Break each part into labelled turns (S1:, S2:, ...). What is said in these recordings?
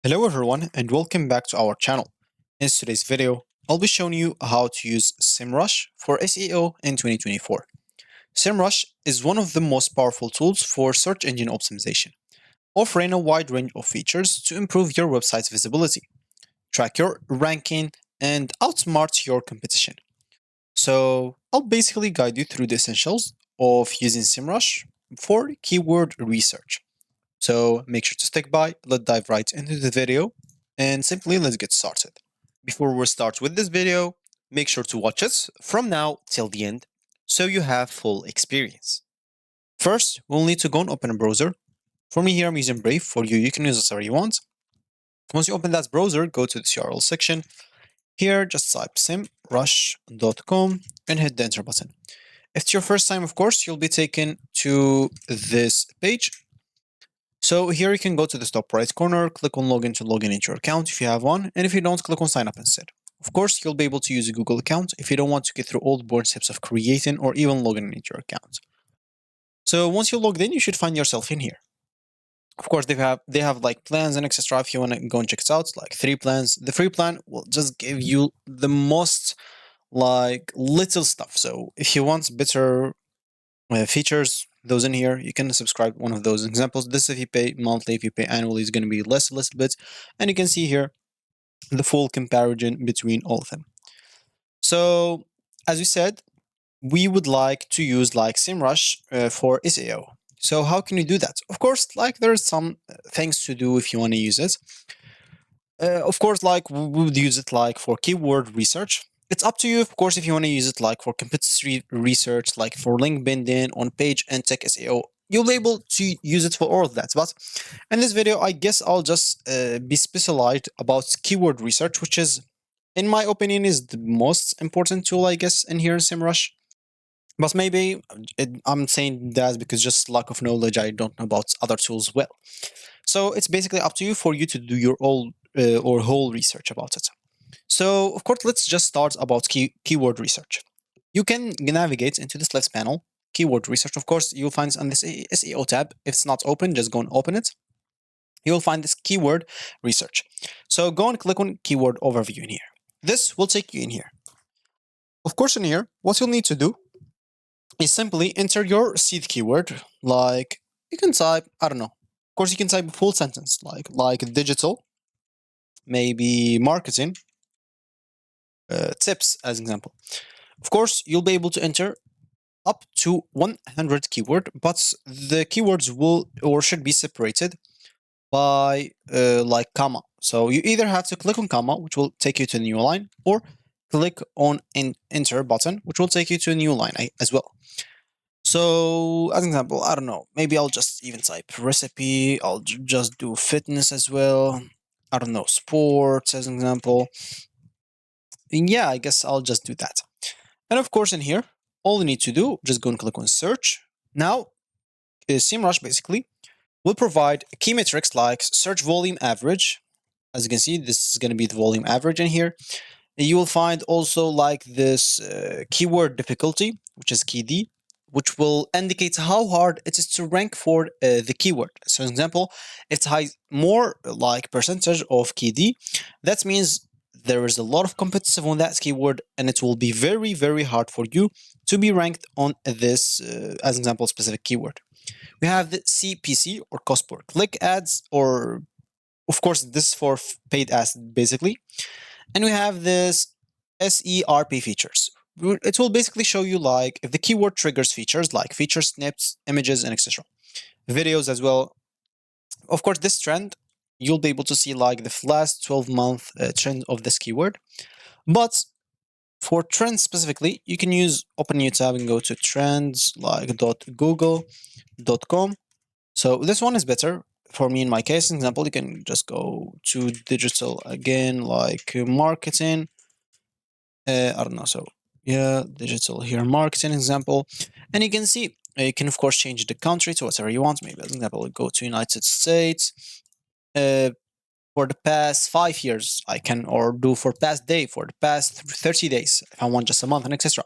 S1: Hello everyone and welcome back to our channel. In today's video, I'll be showing you how to use SEMrush for SEO in 2024. SEMrush is one of the most powerful tools for search engine optimization, offering a wide range of features to improve your website's visibility, track your ranking, and outsmart your competition. So I'll basically guide you through the essentials of using SEMrush for keyword research. So make sure to stick by, let's dive right into the video, and simply let's get started. Before we start with this video, make sure to watch it from now till the end so you have full experience. First, we'll need to go and open a browser. For me here, I'm using Brave. For you, you can use whatever you want. Once you open that browser, go to the URL section. Here, just type semrush.com and hit the enter button. If it's your first time, of course, you'll be taken to this page. So here you can go to the top right corner, click on login to log in into your account if you have one, and if you don't, click on sign up instead. Of course, you'll be able to use a Google account if you don't want to get through all the boring steps of creating or even logging into your account. So once you're logged in, you should find yourself in here. Of course, they have like plans and etc. If you want to go and check it out, like 3 plans. The free plan will just give you the most like little stuff. So if you want better features, those in here, you can subscribe one of those examples. This if you pay monthly, if you pay annually, is going to be less a little bit. And you can see here the full comparison between all of them. So as we said, we would like to use like SEMrush for SEO. So how can you do that? Of course, like there's some things to do if you want to use it. Of course, like we would use it like for keyword research. It's up to you, of course, if you want to use it like for competitive research, like for link building, on page and tech SEO. You'll be able to use it for all of that. But in this video, I guess I'll just be specialized about keyword research, which is, in my opinion, is the most important tool, I guess, in here in SEMrush. But maybe I'm saying that because just lack of knowledge, I don't know about other tools well. So it's basically up to you for you to do your own or whole research about it. So of course, let's just start about keyword research. You can navigate into this left panel, keyword research. Of course, you'll find on this SEO tab. If it's not open, just go and open it. You'll find this keyword research. So go and click on keyword overview in here. This will take you in here. Of course, in here, what you'll need to do is simply enter your seed keyword. Like you can type, I don't know. Of course, you can type a full sentence like digital, maybe marketing, tips as an example. Of course, you'll be able to enter up to 100 keyword, but the keywords will or should be separated by like comma. So you either have to click on comma, which will take you to a new line, or click on enter button, which will take you to a new line as well. So as an example, I don't know, maybe I'll just even type recipe. I'll just do fitness as well. I don't know, sports as an example. And yeah, I guess I'll just do that. And of course, in here, all you need to do, just go and click on search. Now, SEMrush basically will provide key metrics like search volume average. As you can see, this is going to be the volume average in here. You will find also like this keyword difficulty, which is key D, which will indicate how hard it is to rank for the keyword. So, for example, if it has more like percentage of key D, that means there is a lot of competition on that keyword, and it will be very, very hard for you to be ranked on this, as an example, specific keyword. We have the CPC or cost per click ads, or of course, this for paid ads basically. And we have this SERP features. It will basically show you like if the keyword triggers features like feature snips, images, and etc. Videos as well. Of course, this trend, you'll be able to see like the last 12-month trend of this keyword. But for trends specifically, you can use open new tab and go to trends like .google.com. So this one is better for me in my case. For example, you can just go to digital again, like marketing. I don't know. So yeah, digital here, marketing example, and you can see you can of course change the country to whatever you want. Maybe as an example, go to United States. For the past 5 years, I can or do for past day for the past 30 days if I want just a month and etc.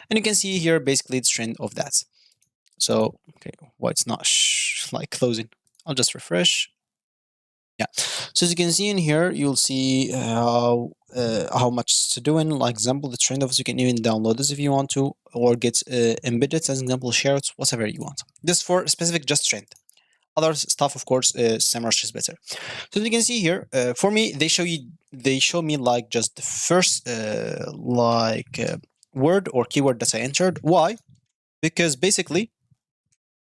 S1: And you can see here basically the trend of that. So okay, why it's not like closing? I'll just refresh. Yeah. So as you can see in here, you'll see how much it's doing. Like example, the trend of it, you can even download this if you want to, or get embedded as example, share it, whatever you want. This for specific just trend. Other stuff, of course, SEMrush is better. So as you can see here, for me, they show me like just the first word or keyword that I entered. Why? Because basically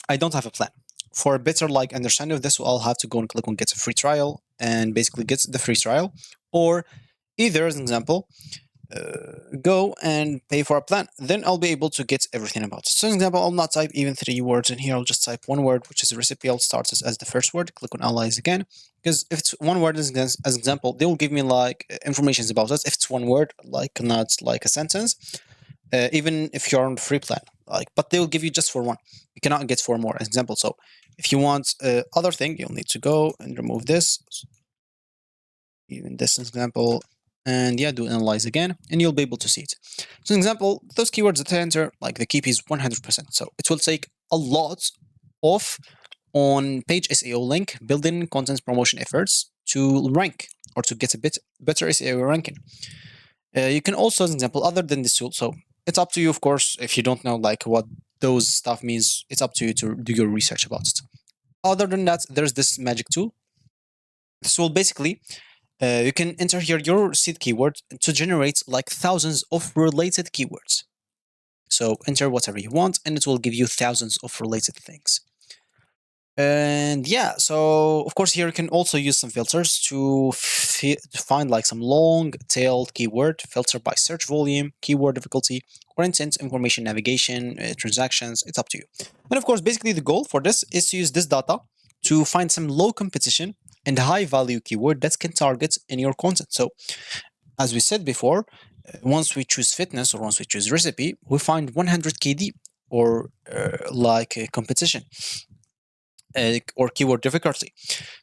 S1: I don't have a plan. For a better like understanding of this, I'll have to go and click on get a free trial and basically get the free trial, or either as an example, go and pay for a plan. Then I'll be able to get everything about it. So, for example, I'll not type even 3 words in here. I'll just type one word, which is a recipe. I'll start this as the first word. Click on analyze again, because if it's one word as example, they will give me like information about us. If it's one word, like not like a sentence, even if you're on free plan, like, but they will give you just for one. You cannot get for more, as example. So, if you want other thing, you'll need to go and remove this. Even this example, and yeah, do analyze again, and you'll be able to see it. So, example, those keywords that I enter, like the keep is 100%. So it will take a lot of on-page SEO link building content promotion efforts to rank or to get a bit better SEO ranking. You can also, as an example, other than this tool. So it's up to you, of course. If you don't know like what those stuff means, it's up to you to do your research about it. Other than that, there's this magic tool. This will basically you can enter here your seed keyword to generate like thousands of related keywords. So enter whatever you want, and it will give you thousands of related things. And yeah, so of course here you can also use some filters to find like some long-tailed keyword, filter by search volume, keyword difficulty, or intent, information navigation, transactions. It's up to you. And of course, basically the goal for this is to use this data to find some low competition and high value keyword that can target in your content. So as we said before, once we choose fitness or once we choose recipe, we find 100 KD or like a competition or keyword difficulty.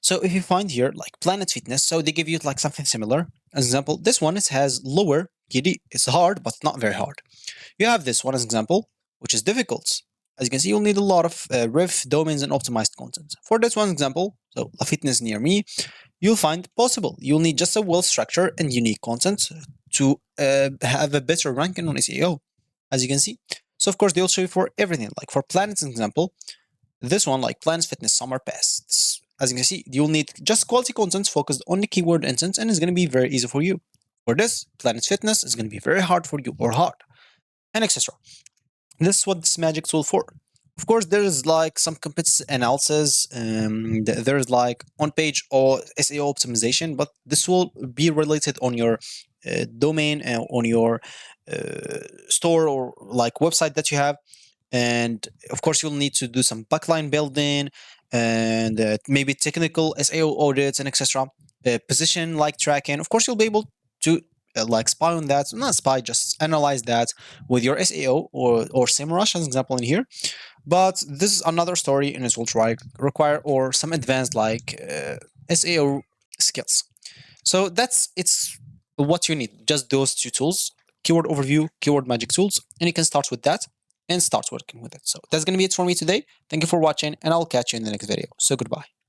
S1: So if you find here like Planet Fitness, so they give you like something similar. As example, this one has lower KD. It's hard, but not very hard. You have this one as example, which is difficult. As you can see, you'll need a lot of ref, domains, and optimized content. For this one example, so a fitness near me, you'll find possible. You'll need just a well-structured and unique content to have a better ranking on SEO, as you can see. So of course, they'll show you for everything. Like for Planet's example, this one, like Planet's Fitness Summer Pass. As you can see, you'll need just quality content focused on the keyword intent, and it's going to be very easy for you. For this, Planet's Fitness is going to be very hard for you or hard, and etc. This is what this magic tool for. Of course, there is like some competitive analysis. There's like on-page or SEO optimization, but this will be related on your domain, on your store or like website that you have. And of course, you'll need to do some backline building and maybe technical SEO audits and etc. Position like tracking. Of course, you'll be able to like spy on that, not spy, just analyze that with your SEO or SEMrush as an example in here. But this is another story, and it will require or some advanced like SEO skills. So it's what you need. Just those two tools: keyword overview, keyword magic tools, and you can start with that and start working with it. So that's gonna be it for me today. Thank you for watching, and I'll catch you in the next video. So goodbye.